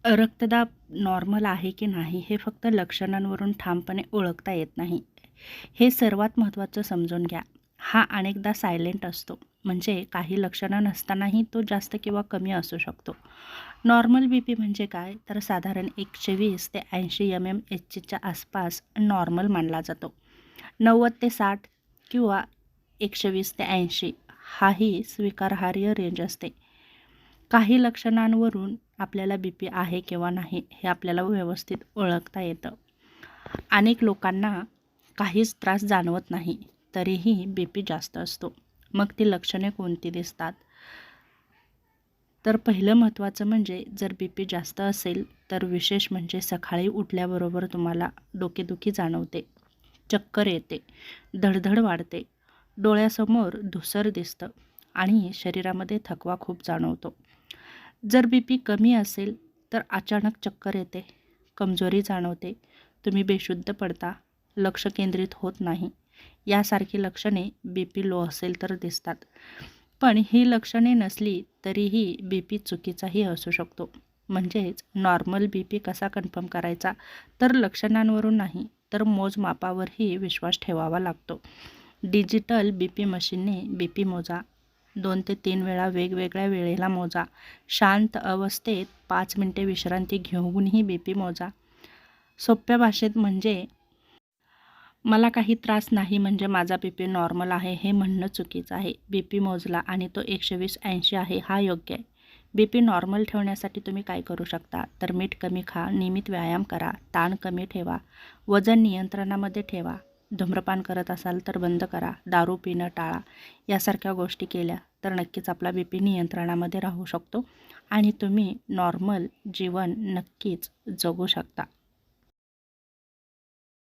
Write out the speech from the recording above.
रक्तदाब नॉर्मल आहे की नाही हे फक्त लक्षणांवरून ठामपणे ओळखता येत नाही. हे सर्वात महत्त्वाचं समजून घ्या. हा अनेकदा सायलेंट असतो, म्हणजे काही लक्षणं नसतानाही तो जास्त किंवा कमी असू शकतो. नॉर्मल बीपी म्हणजे काय, तर साधारण 120 ते 80 mmHgच्या आसपास नॉर्मल मानला जातो. 90 ते 60 किंवा 120 ते 80 हाही स्वीकारार्ह रेंज असते. काही लक्षणांवरून आपल्याला बीपी आहे किंवा नाही हे आपल्याला व्यवस्थित ओळखता येतं. अनेक लोकांना काहीच त्रास जाणवत नाही, तरीही बीपी जास्त असतो. मग ती लक्षणे कोणती दिसतात? तर पहिलं महत्त्वाचं म्हणजे जर बीपी जास्त असेल तर विशेष म्हणजे सकाळी उठल्याबरोबर तुम्हाला डोकेदुखी जाणवते, चक्कर येते, धडधड वाढते, डोळ्यासमोर धुसर दिसतं आणि शरीरामध्ये थकवा खूप जाणवतो. जर बीपी कमी असेल तर अचानक चक्कर येते, कमजोरी जाणवते, तुम्ही बेशुद्ध पडता, लक्ष केंद्रित होत नाही. यासारखी लक्षणे बीपी लो असेल तर दिसतात. पण ही लक्षणे नसली तरीही बीपी चुकीचाही असू शकतो. म्हणजेच नॉर्मल बीपी कसा कन्फर्म करायचा, तर लक्षणांवरून नाही तर मोजमापावरही विश्वास ठेवावा लागतो. डिजिटल बीपी मशीनने बीपी मोजा, 2 ते 3 वेळा वेगवेगळ्या वेळेला मोजा, शांत अवस्थेत 5 मिनिटे विश्रांती घेऊनही बीपी मोजा. सोप्या भाषेत म्हणजे मला काही त्रास नाही म्हणजे माझा बीपी नॉर्मल आहे हे म्हणणं चुकीचं आहे. बीपी मोजला आणि तो 120-80 आहे हा योग्य आहे. बीपी नॉर्मल ठेवण्यासाठी तुम्ही काय करू शकता, तर मीठ कमी खा, नियमित व्यायाम करा, ताण कमी ठेवा, वजन नियंत्रणामध्ये ठेवा, धूम्रपान करत असाल तर बंद करा, दारू पिणं टाळा. यासारख्या गोष्टी केल्या तर नक्कीच आपला बीपी नियंत्रणामध्ये राहू शकतो आणि तुम्ही नॉर्मल जीवन नक्कीच जगू शकता.